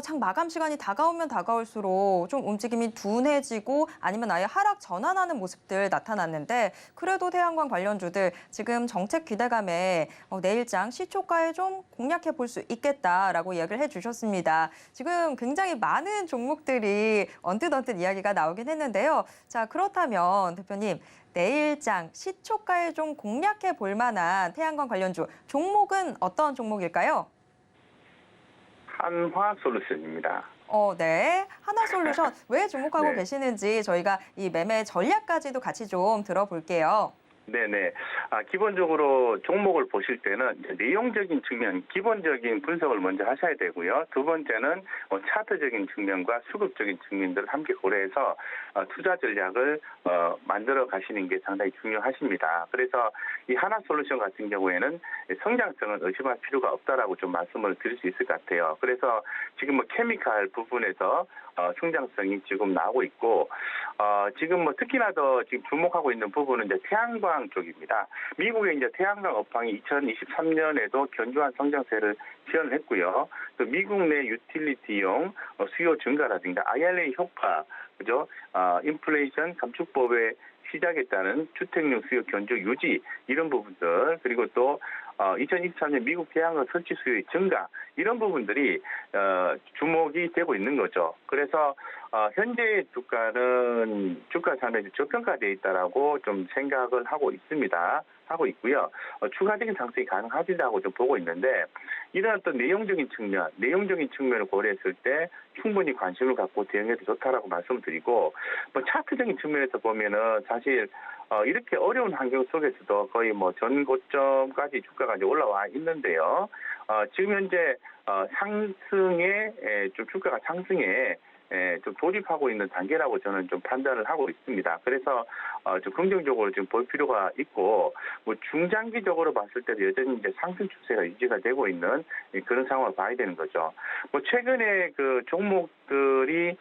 장 마감 시간이 다가오면 다가올수록 좀 움직임이 둔해지고 아니면 아예 하락 전환하는 모습들 나타났는데 그래도 태양광 관련주들 지금 정책 기대감에 내일장 시초가에 좀 공략해 볼 수 있겠다라고 이야기를 해주셨습니다. 지금 굉장히 많은 종목들이 언뜻 이야기가 나오긴 했는데요. 자, 그렇다면 대표님. 내일장 시초가에 좀 공략해 볼 만한 태양광 관련주 종목은 어떤 종목일까요? 한화솔루션입니다. 네. 하나솔루션 왜 주목하고 네. 계시는지 저희가 이 매매 전략까지도 같이 좀 들어볼게요. 네네. 기본적으로 종목을 보실 때는 이제 내용적인 측면, 기본적인 분석을 먼저 하셔야 되고요. 두 번째는 차트적인 측면과 수급적인 측면들을 함께 고려해서 투자 전략을 만들어 가시는 게 상당히 중요하십니다. 그래서 이 하나솔루션 같은 경우에는 성장성은 의심할 필요가 없다라고 좀 말씀을 드릴 수 있을 것 같아요. 그래서 지금 뭐 케미칼 부분에서 성장성이 지금 나오고 있고 지금 뭐 특히나 더 지금 주목하고 있는 부분은 이제 태양광 쪽입니다. 미국의 이제 태양광 업황이 2023년에도 견조한 성장세를 시현했고요. 또 미국 내 유틸리티용 수요 증가라든가 IRA 효과, 그죠? 인플레이션 감축법의 시작에 따른 주택용 수요 견조 유지 이런 부분들 그리고 또 2023년 미국 태양광 설치 수요의 증가 이런 부분들이 주목이 되고 있는 거죠. 그래서 현재 주가는 주가 상당히 저평가되어 있다라고 좀 생각을 하고 있습니다. 하고 있고요. 추가적인 상승이 가능하다고 좀 보고 있는데 이런 어떤 내용적인 측면을 고려했을 때 충분히 관심을 갖고 대응해도 좋다라고 말씀드리고 뭐 차트적인 측면에서 보면은 사실 이렇게 어려운 환경 속에서도 거의 뭐 전 고점까지 주가가 이제 올라와 있는데요. 지금 현재 상승에 좀 주가가 상승에 좀 돌입하고 있는 단계라고 저는 좀 판단을 하고 있습니다. 그래서 좀 긍정적으로 좀 볼 필요가 있고 뭐 중장기적으로 봤을 때도 여전히 이제 상승 추세가 유지가 되고 있는 그런 상황을 봐야 되는 거죠. 뭐 최근에 그 종목들이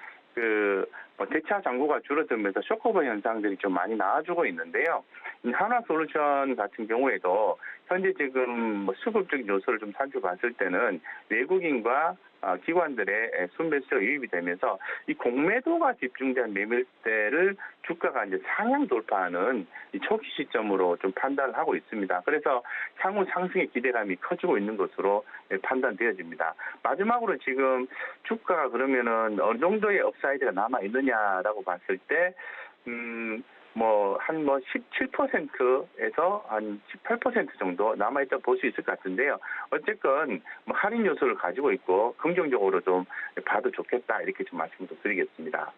대차 잔고가 줄어들면서 쇼크오버 현상들이 좀 많이 나와주고 있는데요. 한화솔루션 같은 경우에도 현재 지금 뭐 수급적인 요소를 좀 살펴봤을 때는 외국인과 기관들의 순매수가 유입이 되면서 이 공매도가 집중된 매물대를 주가가 이제 상향 돌파하는 이 초기 시점으로 좀 판단을 하고 있습니다. 그래서 향후 상승의 기대감이 커지고 있는 것으로 판단되어집니다. 마지막으로 지금 주가가 그러면은 어느 정도의 업사이드가 남아 있느냐라고 봤을 때, 한 17%에서 한 18% 정도 남아있다 볼 수 있을 것 같은데요. 어쨌건 뭐 할인 요소를 가지고 있고 긍정적으로 좀 봐도 좋겠다 이렇게 좀 말씀을 드리겠습니다.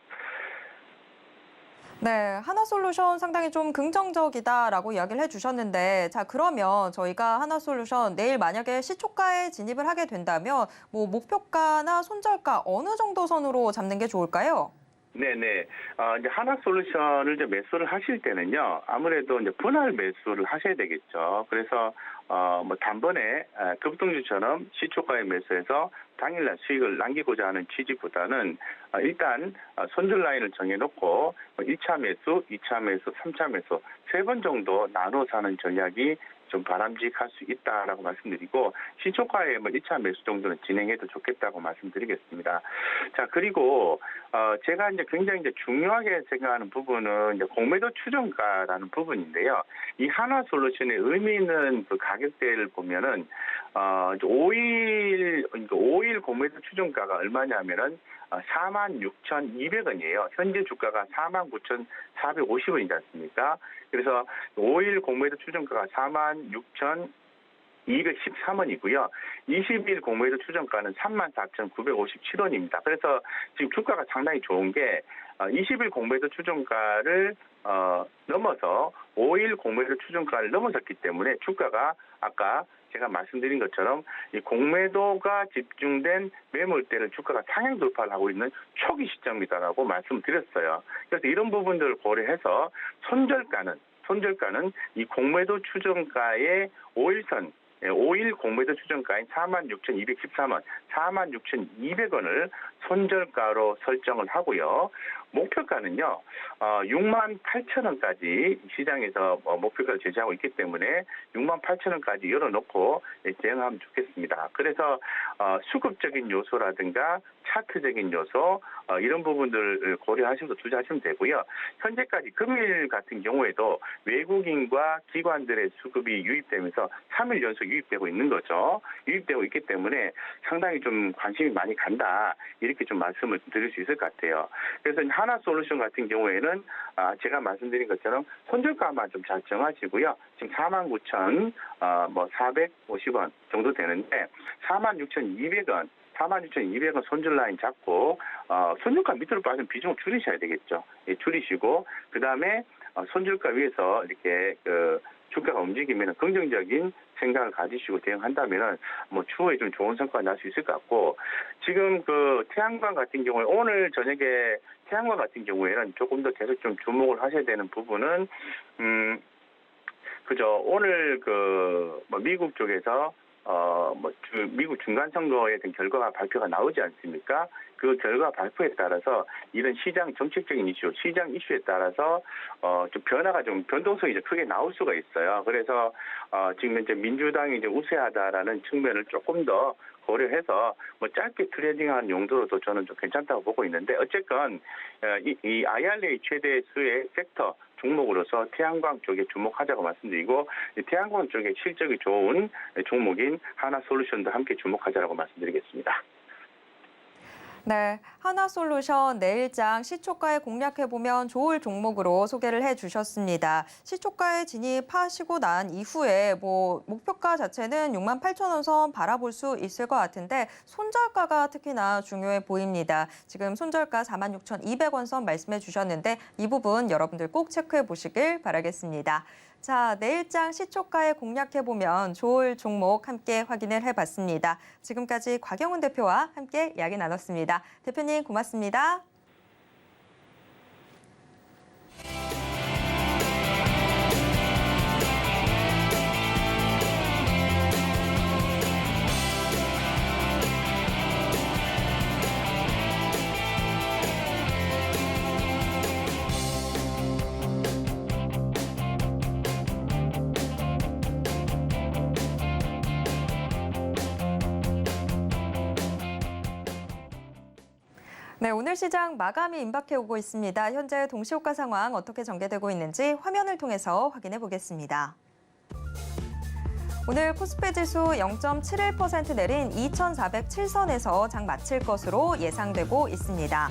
네, 하나솔루션 상당히 좀 긍정적이다라고 이야기를 해주셨는데 자 그러면 저희가 하나솔루션 내일 만약에 시초가에 진입을 하게 된다면 뭐 목표가나 손절가 어느 정도 선으로 잡는 게 좋을까요? 네네. 이제 하나솔루션을 이제 매수를 하실 때는요, 아무래도 이제 분할 매수를 하셔야 되겠죠. 그래서, 뭐 단번에 급등주처럼 시초가에 매수해서 당일날 수익을 남기고자 하는 취지보다는 일단 손절 라인을 정해놓고 1차 매수, 2차 매수, 3차 매수 3번 정도 나눠 사는 전략이 좀 바람직할 수 있다라고 말씀드리고 시초가에 뭐 1차 매수 정도는 진행해도 좋겠다고 말씀드리겠습니다. 자 그리고 제가 이제 굉장히 이제 중요하게 생각하는 부분은 이제 공매도 추정가라는 부분인데요. 이 한화솔루션의 의미 있는 그 가격대를 보면은 5일 공매도 추정가가 얼마냐면은 46,200원이에요. 현재 주가가 49,450원이지 않습니까? 그래서 5일 공매도 추정가가 46,200원 213원이고요. 20일 공매도 추정가는 34,957원입니다. 그래서 지금 주가가 상당히 좋은 게 20일 공매도 추정가를 넘어서 5일 공매도 추정가를 넘어섰기 때문에 주가가 아까 제가 말씀드린 것처럼 이 공매도가 집중된 매물대를 주가가 상향 돌파를 하고 있는 초기 시점이다라고 말씀드렸어요. 그래서 이런 부분들을 고려해서 손절가는 이 공매도 추정가의 5일선 5일 공매도 추정가인 46,213원, 46,200원을 손절가로 설정을 하고요. 목표가는요, 68,000원까지 시장에서 목표가를 제시하고 있기 때문에 68,000원까지 열어놓고 대응하면 좋겠습니다. 그래서 수급적인 요소라든가 차트적인 요소 이런 부분들을 고려하셔서 투자하시면 되고요. 현재까지 금일 같은 경우에도 외국인과 기관들의 수급이 유입되면서 3일 연속 유입되고 있는 거죠. 유입되고 있기 때문에 상당히 좀 관심이 많이 간다. 이렇게 좀 말씀을 드릴 수 있을 것 같아요. 그래서 하나솔루션 같은 경우에는 제가 말씀드린 것처럼 손절가만 좀 잘 정하시고요. 지금 49,450원 정도 되는데 46,200원 손절 라인 잡고 손절가 밑으로 빠진 비중을 줄이셔야 되겠죠. 예, 줄이시고 그다음에 손절가 위에서 이렇게 주가가 움직이면 긍정적인 생각을 가지시고 대응한다면은 추후에 좀 좋은 성과가 날 수 있을 것 같고 지금 태양광 같은 경우에 오늘 저녁에 태양광 같은 경우에는 조금 더 계속 좀 주목을 하셔야 되는 부분은 그죠. 오늘 미국 쪽에서 미국 중간선거에 대한 결과가 발표가 나오지 않습니까? 그 결과 발표에 따라서 이런 시장 정책적인 이슈, 시장 이슈에 따라서 좀 변화가 좀 변동성이 이제 크게 나올 수가 있어요. 그래서 지금 이제 민주당이 이제 우세하다라는 측면을 조금 더 고려해서 짧게 트레이딩하는 용도로도 저는 좀 괜찮다고 보고 있는데 어쨌건 이 IRA 최대 수의 섹터 종목으로서 태양광 쪽에 주목하자고 말씀드리고 태양광 쪽에 실적이 좋은 종목인 하나솔루션도 함께 주목하자라고 말씀드리겠습니다. 네, 하나솔루션 내일장 시초가에 공략해보면 좋을 종목으로 소개를 해주셨습니다. 시초가에 진입하시고 난 이후에 목표가 자체는 68,000원 선 바라볼 수 있을 것 같은데 손절가가 특히나 중요해 보입니다. 지금 손절가 46,200원 선 말씀해 주셨는데 이 부분 여러분들 꼭 체크해 보시길 바라겠습니다. 자, 내일장 시초가에 공략해보면 좋을 종목 함께 확인을 해봤습니다. 지금까지 곽영훈 대표와 함께 이야기 나눴습니다. 대표님 고맙습니다. 네, 오늘 시장 마감이 임박해 오고 있습니다. 현재 동시호가 상황 어떻게 전개되고 있는지 화면을 통해서 확인해 보겠습니다. 오늘 코스피 지수 0.71% 내린 2,407선에서 장 마칠 것으로 예상되고 있습니다.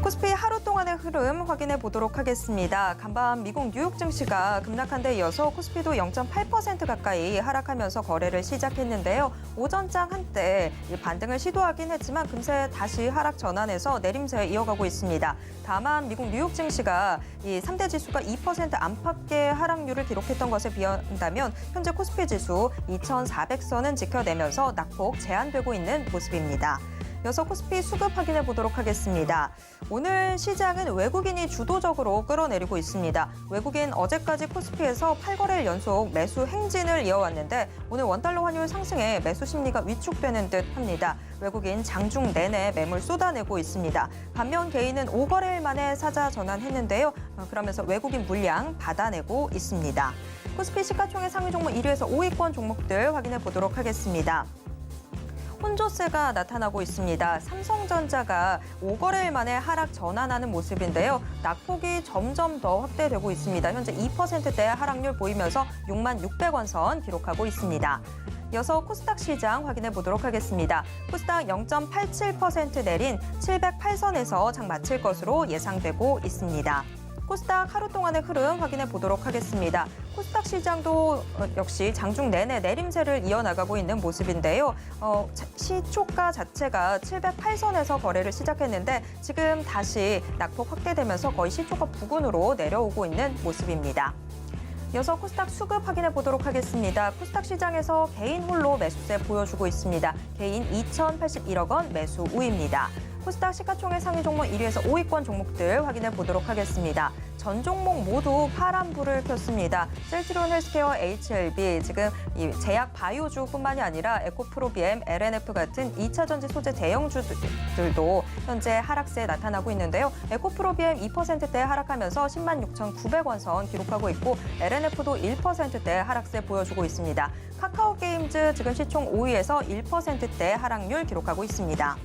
코스피 하루 동안의 흐름 확인해 보도록 하겠습니다. 간밤 미국 뉴욕 증시가 급락한 데 이어서 코스피도 0.8% 가까이 하락하면서 거래를 시작했는데요. 오전장 한때 반등을 시도하긴 했지만 금세 다시 하락 전환해서 내림세 이어가고 있습니다. 다만 미국 뉴욕 증시가 이 3대 지수가 2% 안팎의 하락률을 기록했던 것에 비한다면 현재 코스피 지수 2,400선은 지켜내면서 낙폭 제한되고 있는 모습입니다. 이어서 코스피 수급 확인해 보도록 하겠습니다. 오늘 시장은 외국인이 주도적으로 끌어내리고 있습니다. 외국인 어제까지 코스피에서 8거래일 연속 매수 행진을 이어왔는데 오늘 원달러 환율 상승에 매수 심리가 위축되는 듯 합니다. 외국인 장중 내내 매물 쏟아내고 있습니다. 반면 개인은 5거래일 만에 사자 전환했는데요. 그러면서 외국인 물량 받아내고 있습니다. 코스피 시가총액 상위 종목 1위에서 5위권 종목들 확인해 보도록 하겠습니다. 혼조세가 나타나고 있습니다. 삼성전자가 5거래일 만에 하락 전환하는 모습인데요. 낙폭이 점점 더 확대되고 있습니다. 현재 2%대 하락률 보이면서 66,600원 선 기록하고 있습니다. 이어서 코스닥 시장 확인해 보도록 하겠습니다. 코스닥 0.87% 내린 708선에서 장 마칠 것으로 예상되고 있습니다. 코스닥 하루 동안의 흐름 확인해 보도록 하겠습니다. 코스닥 시장도 역시 장중 내내 내림세를 이어나가고 있는 모습인데요. 시초가 자체가 708선에서 거래를 시작했는데 지금 다시 낙폭 확대되면서 거의 시초가 부근으로 내려오고 있는 모습입니다. 이어서 코스닥 수급 확인해 보도록 하겠습니다. 코스닥 시장에서 개인 홀로 매수세 보여주고 있습니다. 개인 2,081억 원 매수 우입니다. 코스닥 시가총액 상위 종목 1위에서 5위권 종목들 확인해 보도록 하겠습니다. 전 종목 모두 파란불을 켰습니다. 셀트리온 헬스케어, HLB, 지금 이 제약 바이오주뿐만이 아니라 에코프로비엠, LNF 같은 2차 전지 소재 대형주들도 현재 하락세에 나타나고 있는데요. 에코프로비엠 2%대 하락하면서 106,900원 선 기록하고 있고 LNF도 1%대 하락세 보여주고 있습니다. 카카오게임즈 지금 시총 5위에서 1%대 하락률 기록하고 있습니다.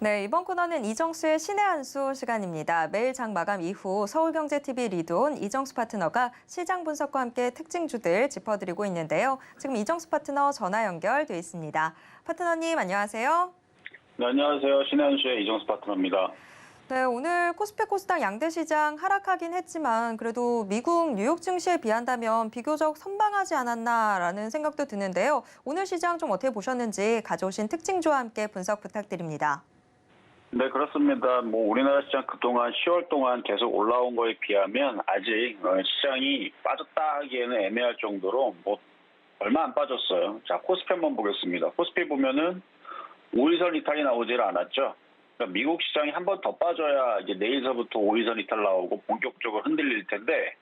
네, 이번 코너는 이정수의 신의 한 수 시간입니다. 매일 장 마감 이후 서울경제TV 리드온 이정수 파트너가 시장 분석과 함께 특징주들 짚어드리고 있는데요. 지금 이정수 파트너 전화 연결돼 있습니다. 파트너님 안녕하세요. 네, 안녕하세요. 신의 한 수의 이정수 파트너입니다. 네, 오늘 코스피 코스닥 양대 시장 하락하긴 했지만 그래도 미국 뉴욕 증시에 비한다면 비교적 선방하지 않았나라는 생각도 드는데요. 오늘 시장 좀 어떻게 보셨는지 가져오신 특징주와 함께 분석 부탁드립니다. 네, 그렇습니다. 우리나라 시장 그동안 10월 동안 계속 올라온 거에 비하면 아직 시장이 빠졌다 하기에는 애매할 정도로 얼마 안 빠졌어요. 자, 코스피 한번 보겠습니다. 코스피 보면은 5일선 이탈이 나오질 않았죠. 그러니까 미국 시장이 한 번 더 빠져야 이제 내일서부터 5일선 이탈 나오고 본격적으로 흔들릴 텐데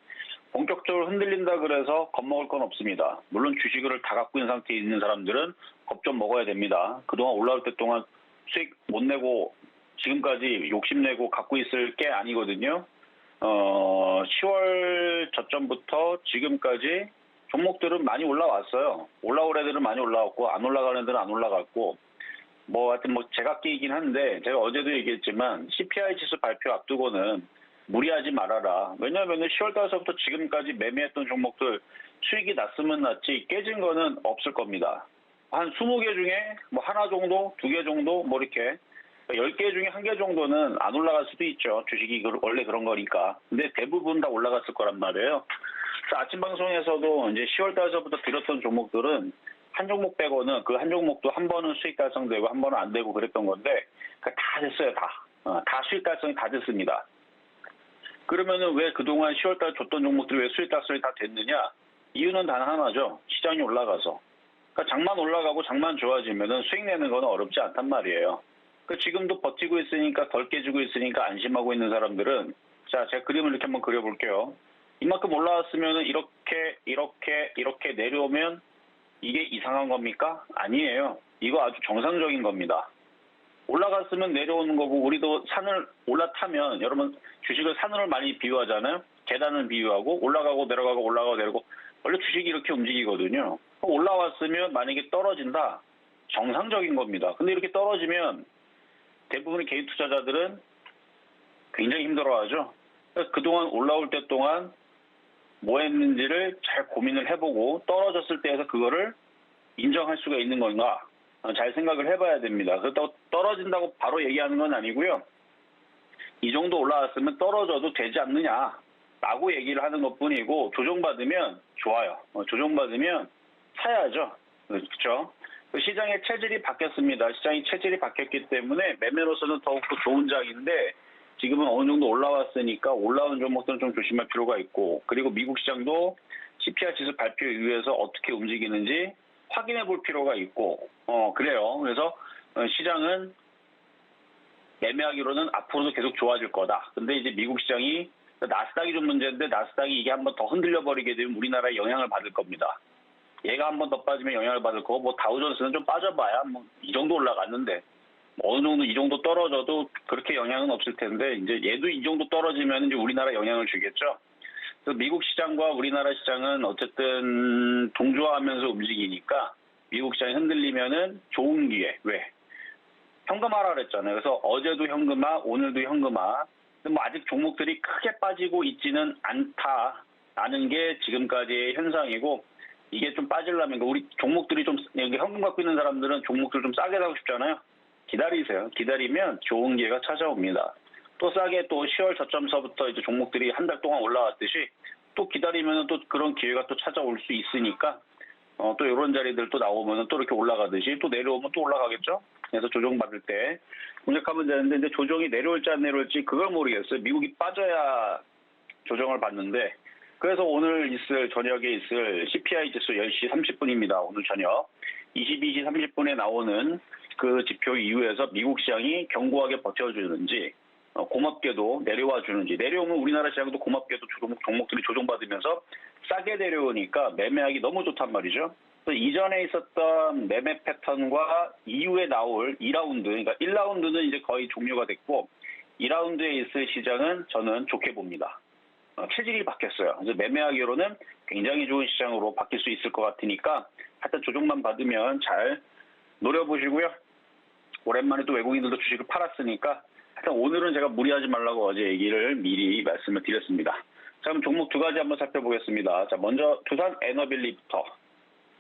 본격적으로 흔들린다 그래서 겁먹을 건 없습니다. 물론 주식을 다 갖고 있는 상태에 있는 사람들은 겁 좀 먹어야 됩니다. 그동안 올라올 때 동안 수익 못 내고 지금까지 욕심내고 갖고 있을 게 아니거든요. 10월 저점부터 지금까지 종목들은 많이 올라왔어요. 올라올 애들은 많이 올라왔고 안 올라가는 애들은 안 올라갔고 하여튼 제각기이긴 한데 제가 어제도 얘기했지만 CPI 지수 발표 앞두고는 무리하지 말아라. 왜냐하면 10월 달서부터 지금까지 매매했던 종목들 수익이 났으면 났지 깨진 거는 없을 겁니다. 한 20개 중에 하나 정도, 2개 정도 이렇게 10개 중에 1개 정도는 안 올라갈 수도 있죠. 주식이 원래 그런 거니까. 근데 대부분 다 올라갔을 거란 말이에요. 그래서 아침 방송에서도 이제 10월 달서부터 드렸던 종목들은 한 종목 빼고는 그 한 종목도 한 번은 수익 달성되고 한 번은 안 되고 그랬던 건데 다 됐어요. 다 수익 달성이 다 됐습니다. 그러면은 왜 그동안 10월 달 줬던 종목들이 왜 수익 달성이 다 됐느냐? 이유는 단 하나죠. 시장이 올라가서. 그러니까 장만 올라가고 장만 좋아지면은 수익 내는 건 어렵지 않단 말이에요. 지금도 버티고 있으니까 덜 깨지고 있으니까 안심하고 있는 사람들은 자, 제가 그림을 이렇게 한번 그려볼게요. 이만큼 올라왔으면 이렇게 내려오면 이게 이상한 겁니까? 아니에요. 이거 아주 정상적인 겁니다. 올라갔으면 내려오는 거고 우리도 산을 올라타면 여러분 주식을 산으로 많이 비유하잖아요. 계단을 비유하고 올라가고 내려가고 올라가고 내려가고 원래 주식이 이렇게 움직이거든요. 올라왔으면 만약에 떨어진다. 정상적인 겁니다. 근데 이렇게 떨어지면 대부분의 개인 투자자들은 굉장히 힘들어하죠. 그동안 올라올 때 동안 뭐 했는지를 잘 고민을 해보고 떨어졌을 때에서 그거를 인정할 수가 있는 건가 잘 생각을 해봐야 됩니다. 그렇다고 떨어진다고 바로 얘기하는 건 아니고요. 이 정도 올라왔으면 떨어져도 되지 않느냐라고 얘기를 하는 것뿐이고 조정받으면 좋아요. 조정받으면 사야죠. 그렇죠? 시장의 체질이 바뀌었습니다. 시장이 체질이 바뀌었기 때문에 매매로서는 더욱더 좋은 장인데 지금은 어느 정도 올라왔으니까 올라온 종목들은 좀 조심할 필요가 있고 그리고 미국 시장도 CPI 지수 발표 이후에서 어떻게 움직이는지 확인해 볼 필요가 있고 그래요. 그래서 시장은 매매하기로는 앞으로도 계속 좋아질 거다. 근데 이제 미국 시장이 나스닥이 좀 문제인데 나스닥이 이게 한번 더 흔들려 버리게 되면 우리나라에 영향을 받을 겁니다. 얘가 한번 더 빠지면 영향을 받을 거고 다우존스는 좀 빠져봐야 이 정도 올라갔는데 어느 정도 이 정도 떨어져도 그렇게 영향은 없을 텐데 이제 얘도 이 정도 떨어지면 이제 우리나라 영향을 주겠죠. 그래서 미국 시장과 우리나라 시장은 어쨌든 동조하면서 움직이니까 미국 시장이 흔들리면은 좋은 기회. 왜? 현금화라 그랬잖아요. 그래서 어제도 현금화, 오늘도 현금화. 근데 아직 종목들이 크게 빠지고 있지는 않다. 아는 게 지금까지의 현상이고 이게 좀 빠지려면 우리 종목들이 좀 여기 현금 갖고 있는 사람들은 종목들 좀 싸게 사고 싶잖아요. 기다리세요. 기다리면 좋은 기회가 찾아옵니다. 또 싸게 또 10월 저점서부터 이제 종목들이 한 달 동안 올라왔듯이 또 기다리면 또 그런 기회가 또 찾아올 수 있으니까 또 이런 자리들 또 나오면 또 이렇게 올라가듯이 또 내려오면 또 올라가겠죠. 그래서 조정받을 때 공략하면 되는데 이제 조정이 내려올지 안 내려올지 그걸 모르겠어요. 미국이 빠져야 조정을 받는데 그래서 오늘 저녁에 있을 CPI 지수 10시 30분입니다. 오늘 저녁 22시 30분에 나오는 그 지표 이후에서 미국 시장이 견고하게 버텨주는지 고맙게도 내려와 주는지 내려오면 우리나라 시장도 고맙게도 종목들이 조정받으면서 싸게 내려오니까 매매하기 너무 좋단 말이죠. 그래서 이전에 있었던 매매 패턴과 이후에 나올 2라운드, 그러니까 1라운드는 이제 거의 종료가 됐고 2라운드에 있을 시장은 저는 좋게 봅니다. 체질이 바뀌었어요. 그래서 매매하기로는 굉장히 좋은 시장으로 바뀔 수 있을 것 같으니까 하여튼 조정만 받으면 잘 노려보시고요. 오랜만에 또 외국인들도 주식을 팔았으니까 하여튼 오늘은 제가 무리하지 말라고 어제 얘기를 미리 말씀을 드렸습니다. 자, 그럼 종목 두 가지 한번 살펴보겠습니다. 자, 먼저 두산 에너빌리부터.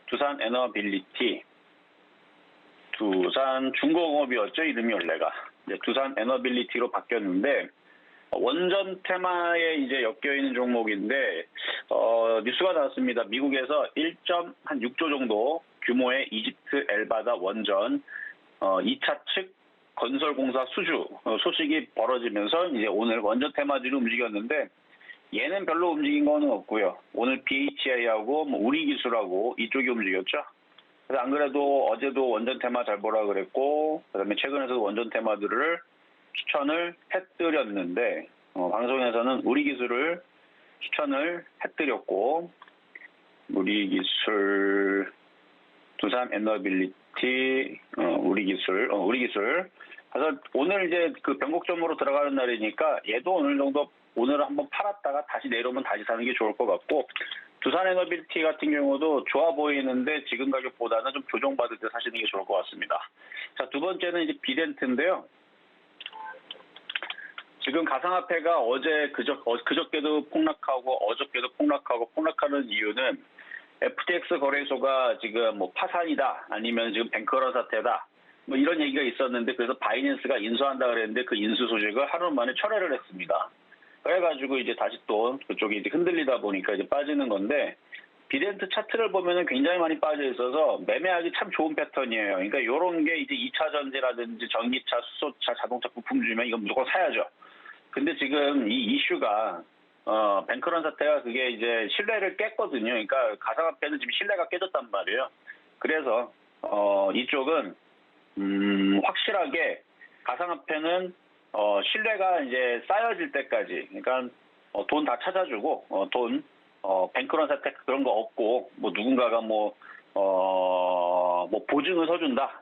두산 에너빌리티. 두산 중공업이었죠, 이름이 원래가. 이제 두산 에너빌리티로 바뀌었는데 원전 테마에 이제 엮여 있는 종목인데 뉴스가 나왔습니다. 미국에서 1.6조 정도 규모의 이집트 엘바다 원전 2차 측 건설공사 수주 소식이 벌어지면서 이제 오늘 원전 테마들이 움직였는데 얘는 별로 움직인 거는 없고요. 오늘 BHI하고 우리기술하고 이쪽이 움직였죠. 그래서 안 그래도 어제도 원전 테마 잘 보라 그랬고 그다음에 최근에서도 원전 테마들을 추천을 해드렸는데 방송에서는 우리기술을 추천을 해드렸고 우리기술 두산 에너빌리티 우리기술 그래서 오늘 이제 그 변곡점으로 들어가는 날이니까 얘도 어느 정도 오늘 한번 팔았다가 다시 내려오면 다시 사는 게 좋을 것 같고 두산 에너빌티 같은 경우도 좋아 보이는데 지금 가격보다는 좀 조정받을 때 사시는 게 좋을 것 같습니다. 자, 두 번째는 이제 비덴트인데요. 지금 가상화폐가 그저께도 폭락하고 어저께도 폭락하는 이유는 FTX 거래소가 지금 뭐 파산이다 아니면 지금 뱅크런 사태다 뭐 이런 얘기가 있었는데 그래서 바이낸스가 인수한다 그랬는데 그 인수 소식을 하루 만에 철회를 했습니다. 그래가지고 이제 다시 또 그쪽이 이제 흔들리다 보니까 이제 빠지는 건데 비덴트 차트를 보면은 굉장히 많이 빠져 있어서 매매하기 참 좋은 패턴이에요. 그러니까 이런 게 이제 2차 전지라든지 전기차, 수소차, 자동차 부품 주면 이건 무조건 사야죠. 근데 지금 이 이슈가 뱅크런 사태가 그게 이제 신뢰를 깼거든요. 그러니까 가상화폐는 지금 신뢰가 깨졌단 말이에요. 그래서 이쪽은 확실하게 가상화폐는 신뢰가 이제 쌓여질 때까지, 그러니까 돈 다 찾아주고 뱅크런 사태 그런 거 없고 뭐 누군가가 뭐 보증을 서준다.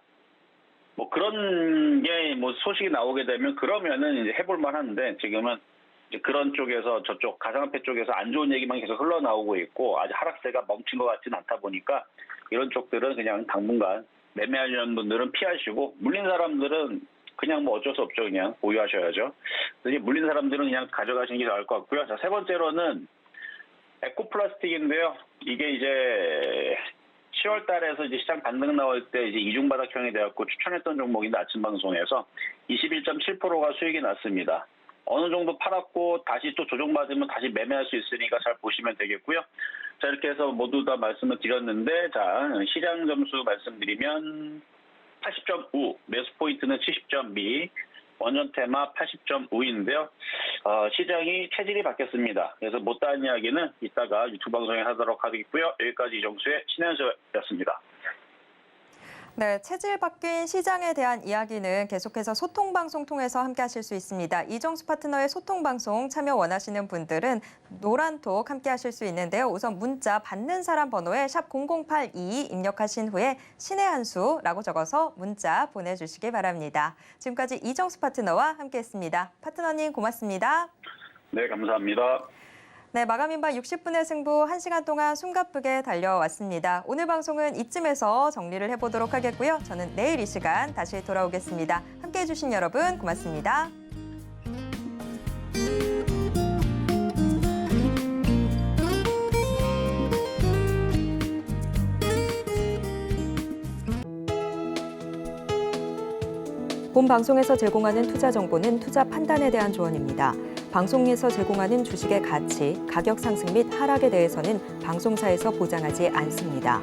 뭐 그런 게 뭐 소식이 나오게 되면 그러면은 이제 해볼 만한데 지금은 이제 그런 쪽에서 저쪽 가상화폐 쪽에서 안 좋은 얘기만 계속 흘러나오고 있고 아직 하락세가 멈춘 것 같지는 않다 보니까 이런 쪽들은 그냥 당분간 매매하려는 분들은 피하시고 물린 사람들은 그냥 뭐 어쩔 수 없죠. 그냥 보유하셔야죠. 이제 물린 사람들은 그냥 가져가시는 게 나을 것 같고요. 자, 세 번째로는 에코플라스틱인데요. 이게 이제 10월 달에서 이제 시장 반등 나올 때 이제 이중바닥형이 되었고 추천했던 종목인데 아침 방송에서 21.7%가 수익이 났습니다. 어느 정도 팔았고 다시 또 조정받으면 다시 매매할 수 있으니까 잘 보시면 되겠고요. 자, 이렇게 해서 모두 다 말씀을 드렸는데 자, 시장 점수 말씀드리면 80.5, 매수 포인트는 70.2, 원전 테마 80.5인데요. 시장이 체질이 바뀌었습니다. 그래서 못다한 이야기는 이따가 유튜브 방송에 하도록 하겠고요. 여기까지 이정수의 신현수였습니다. 네, 체질 바뀐 시장에 대한 이야기는 계속해서 소통방송 통해서 함께 하실 수 있습니다. 이정수 파트너의 소통방송 참여 원하시는 분들은 노란톡 함께 하실 수 있는데요. 우선 문자 받는 사람 번호에 샵 0082 입력하신 후에 신의 한 수라고 적어서 문자 보내주시기 바랍니다. 지금까지 이정수 파트너와 함께했습니다. 파트너님 고맙습니다. 네, 감사합니다. 네, 마감인바 60분의 승부 1시간 동안 숨가쁘게 달려왔습니다. 오늘 방송은 이쯤에서 정리를 해보도록 하겠고요. 저는 내일 이 시간 다시 돌아오겠습니다. 함께해 주신 여러분 고맙습니다. 본 방송에서 제공하는 투자 정보는 투자 판단에 대한 조언입니다. 방송에서 제공하는 주식의 가치, 가격 상승 및 하락에 대해서는 방송사에서 보장하지 않습니다.